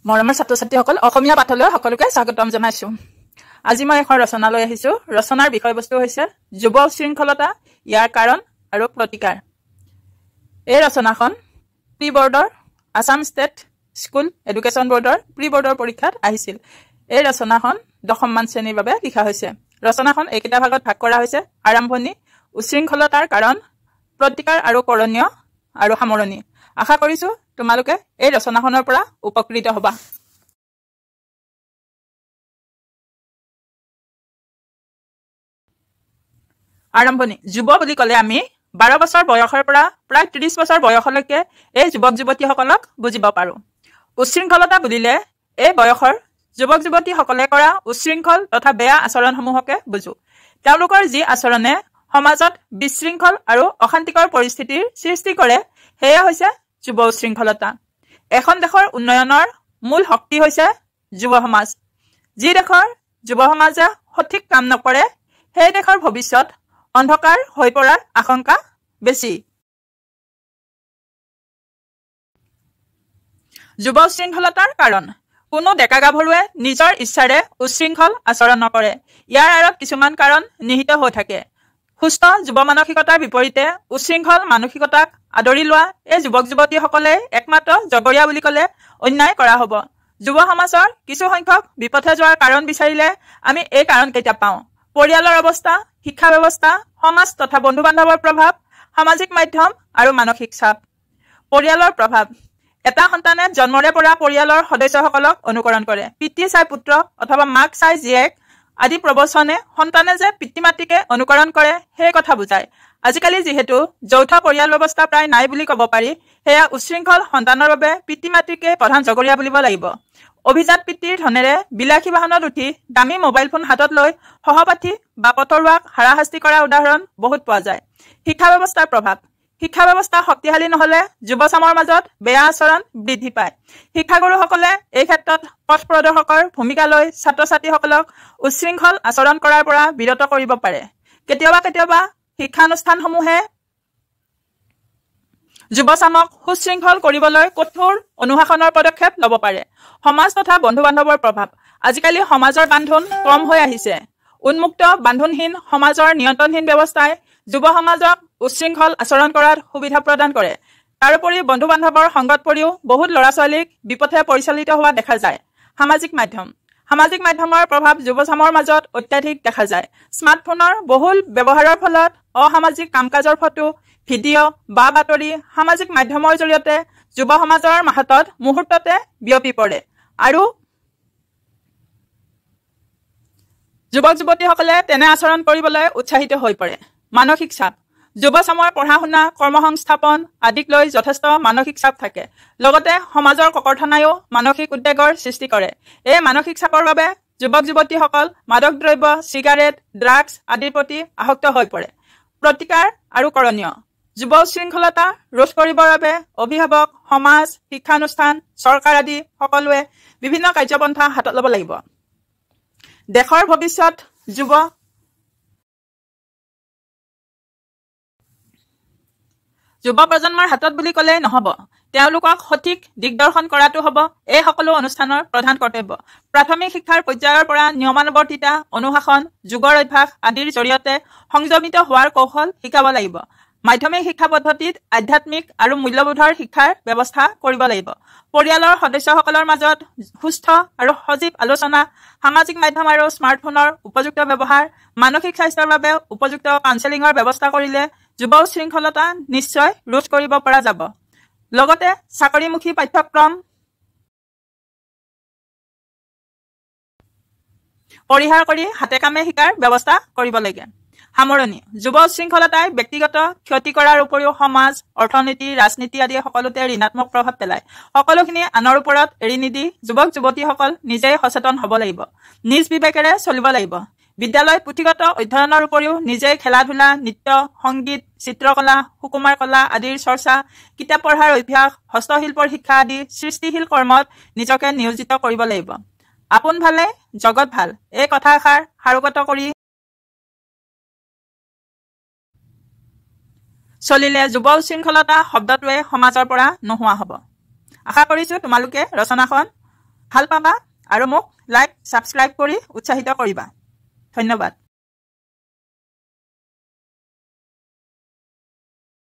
মৰমৰ ছাত্ৰ-ছাত্ৰীসকল অসমীয়া পাঠলৈ সকলোকে স্বাগতম জনাইছো। আজি মই এখন ৰচনা লৈ আহিছো। ৰচনাৰ বিষয়বস্তু হৈছে যুৱ উশৃংখলতা, ইয়াৰ কাৰণ আৰু প্ৰতিকাৰ। এই ৰচনাখন প্ৰি বৰ্ডৰ আসাম ষ্টেট স্কুল এডুকেশ্যন বৰ্ডৰ প্ৰি বৰ্ডৰ পৰীক্ষাত আহিছিল। এই ৰচনাখন 10মান শ্ৰেণীৰ বাবে লিখা হৈছে। ৰচনাখন এইকেইটা ভাগত ভাগ কৰা হৈছে: আৰম্ভণি, উশৃংখলতাৰ কাৰণ, প্ৰতিকাৰ আৰু কৰণীয়, আৰু সামৰণি। আশা কৰিছো তোমালোকে এই ৰচনাখনৰ পৰা উপকৃত হবা। আৰম্ভণি। যুৱ বুলি ক'লে আমি 12 বছৰ বয়সৰ পৰা প্ৰায় 30 বছৰ বয়সলৈকে এই যুৱক যুৱতীসকলক বুজিব পাৰো। উশৃংখলতা বুলিলে এই বয়সৰ যুৱক যুৱতীসকলে কৰা উশৃংখল তথা বেয়া আচৰণসমূহকে বুজো। তেওঁলোকৰ যি আচৰণে সমাজত বিশৃংখল আৰু অশান্তিকৰ পৰিস্থিতিৰ সৃষ্টি কৰে, সেয়া হৈছে যুৱ উশৃংখলতা। এখন দেশৰ উন্নয়নৰ মূল শক্তি হৈছে যুৱ সমাজ। যি দেশৰ যুৱ সমাজে সঠিক কাম নকৰে, সেই দেশৰ ভৱিষ্যত অন্ধকাৰ হৈ পৰাৰ আশংকা বেছি। যুৱ উশৃংখলতাৰ কাৰণ: কোনো ডেকা গাভৰুৱে নিজৰ ইচ্ছাৰে উশৃংখল আচৰণ নকৰে। ইয়াৰ আঁৰত কিছুমান কাৰণ নিহিত হৈ থাকে। সুস্থ যুৱ মানসিকতাৰ বিপৰীতে উশৃংখল মানসিকতাক আদৰি লোৱা এই যুৱক যুৱতীসকলে একমাত্ৰ জগৰীয়া বুলি ক'লে অন্যায় কৰা হ'ব। যুৱ সমাজৰ কিছু সংখ্যক বিপথে যোৱাৰ কাৰণ বিচাৰিলে আমি এই কাৰণকেইটা পাওঁ: পৰিয়ালৰ অৱস্থা, শিক্ষা ব্যৱস্থা, সমাজ তথা বন্ধু বান্ধৱৰ প্ৰভাৱ, সামাজিক মাধ্যম আৰু মানসিক চাপ। পৰিয়ালৰ প্ৰভাৱ: এটা সন্তানে জন্মৰে পৰা পৰিয়ালৰ সদস্যসকলক অনুকৰণ কৰে। পিতৃ চাই পুত্ৰ অথবা মাক চাই জীয়েক আদি প্ৰবচনে সন্তানে যে পিতৃ মাতৃকে অনুকৰণ কৰে সেই কথা বুজায়। আজিকালি যিহেতু যৌথ পৰিয়াল ব্যৱস্থা প্ৰায় নাই বুলি ক'ব পাৰি, সেয়া উশৃংখল সন্তানৰ বাবে পিতৃ মাতৃকে প্ৰধান জগৰীয়া বুলিব লাগিব। অভিজাত পিতৃৰ ধনেৰে বিলাসী বাহনত উঠি দামী মোবাইল ফোন হাতত লৈ সহপাঠী বা পথৰুৱাক হাৰাশাস্তি কৰা উদাহৰণ বহুত পোৱা যায়। শিক্ষা ব্যৱস্থাৰ প্ৰভাৱ: শিক্ষা ব্যৱস্থা শক্তিশালী নহলে যুৱচামৰ মাজত বেয়া আচৰণ বৃদ্ধি পায়। শিক্ষাগুৰুসকলে এই ক্ষেত্ৰত পথ প্ৰদৰ্শকৰ ভূমিকা লৈ ছাত্ৰ ছাত্ৰীসকলক উশৃংখল আচৰণ কৰাৰ পৰা বিৰত কৰিব পাৰে। কেতিয়াবা শিক্ষানুষ্ঠানসমূহে যুৱচামক সুশৃংখল কৰিবলৈ কঠোৰ অনুশাসনৰ পদক্ষেপ ল'ব পাৰে। সমাজ তথা বন্ধু বান্ধৱৰ প্ৰভাৱ: আজিকালি সমাজৰ বান্ধোন কম হৈ আহিছে। উন্মুক্ত বান্ধোনহীন সমাজৰ নিয়ন্ত্ৰণহীন ব্যৱস্থাই যুৱ সমাজক উশৃংখল আচৰণ কৰাত সুবিধা প্ৰদান কৰে। তাৰোপৰি বন্ধু বান্ধৱৰ সংগত পৰিও বহুত ল'ৰা ছোৱালীক বিপথে পৰিচালিত হোৱা দেখা যায়। সামাজিক মাধ্যম: সামাজিক মাধ্যমৰ প্ৰভাৱ যুৱচামৰ মাজত অত্যাধিক দেখা যায়। স্মাৰ্টফোনৰ বহুল ব্যৱহাৰৰ ফলত অসামাজিক কাম কাজৰ ফটো, ভিডিঅ' বা বাতৰি সামাজিক মাধ্যমৰ জৰিয়তে যুৱ সমাজৰ হাতত মুহূৰ্ততে বিয়পি পৰে আৰু যুৱক যুৱতীসকলে তেনে আচৰণ কৰিবলৈ উৎসাহিত হৈ পৰে। মানসিক চাপ: যুৱচামৰ পঢ়া শুনা, কৰ্মসংস্থাপন আদিক লৈ যথেষ্ট মানসিক চাপ থাকে। লগতে সমাজৰ ককৰ্থনায়ো মানসিক উদ্বেগৰ সৃষ্টি কৰে। এই মানসিক চাপৰ বাবে যুৱক যুৱতীসকল মাদক দ্ৰব্য, চিগাৰেট, ড্ৰাগছ আদিৰ প্ৰতি আসক্ত হৈ পৰে। প্ৰতিকাৰ আৰু কৰণীয়: যুৱ উশৃংখলতা ৰোধ কৰিবৰ বাবে অভিভাৱক, সমাজ, শিক্ষানুষ্ঠান, চৰকাৰ আদি সকলোৱে বিভিন্ন কাৰ্যপন্থা হাতত ল'ব লাগিব। দেশৰ ভৱিষ্যত যুৱ প্ৰজন্মৰ হাতত বুলি ক'লেই নহ'ব, তেওঁলোকক সঠিক দিগদৰ্শন কৰাটো হ'ব এই সকলো অনুষ্ঠানৰ প্ৰধান কৰ্তব্য। প্ৰাথমিক শিক্ষাৰ পৰ্যায়ৰ পৰা নিয়মানুৱৰ্তিতা, অনুশাসন, যুগৰ অভ্যাস আদিৰ জৰিয়তে সংযমিত হোৱাৰ কৌশল শিকাব লাগিব। মাধ্যমিক শিক্ষা পদ্ধতিত আধ্যাত্মিক আৰু মূল্যবোধৰ শিক্ষাৰ ব্যৱস্থা কৰিব লাগিব। পৰিয়ালৰ সদস্যসকলৰ মাজত সুস্থ আৰু সজীৱ আলোচনা, সামাজিক মাধ্যম আৰু স্মাৰ্টফোনৰ উপযুক্ত ব্যৱহাৰ, মানসিক স্বাস্থ্যৰ বাবে উপযুক্ত কাউন্সেলিঙৰ ব্যৱস্থা কৰিলে যুৱ উশৃংখলতা নিশ্চয় ৰোধ কৰিব পৰা যাব। লগতে চাকৰিমুখী পাঠ্যক্ৰম পৰিহাৰ কৰি হাতে কামে শিকাৰ ব্যৱস্থা কৰিব লাগে। সামৰণি: যুৱ উশৃংখলতাই ব্যক্তিগত ক্ষতি কৰাৰ উপৰিও সমাজ, অৰ্থনীতি, ৰাজনীতি আদি সকলোতে ঋণাত্মক প্ৰভাৱ পেলায়। সকলোখিনি আনৰ ওপৰত এৰি নিদি যুৱক যুৱতীসকল নিজেই সচেতন হ'ব লাগিব। নিজ বিবেকেৰে চলিব লাগিব। বিদ্যালয়ত পুথিগত অধ্যয়নৰ উপৰিও নিজেই খেলা ধূলা, নৃত্য, সংগীত, চিত্ৰকলা, সুকুমাৰ কলা আদিৰ চৰ্চা, কিতাপ পঢ়াৰ অভ্যাস, হস্তশিল্পৰ শিক্ষা আদি সৃষ্টিশীল কৰ্মত নিজকে নিয়োজিত কৰিব লাগিব। আপোন ভালে জগত ভাল, এই কথাষাৰ সাৰোগত কৰি চলিলে যুৱ উশৃংখলতা শব্দটোৱে সমাজৰ পৰা নোহোৱা হ'ব। আশা কৰিছো তোমালোকে ৰচনাখন ভাল পাবা আৰু মোক লাইক ছাবস্ক্ৰাইব কৰি উৎসাহিত কৰিবা। ধন্যবাদ।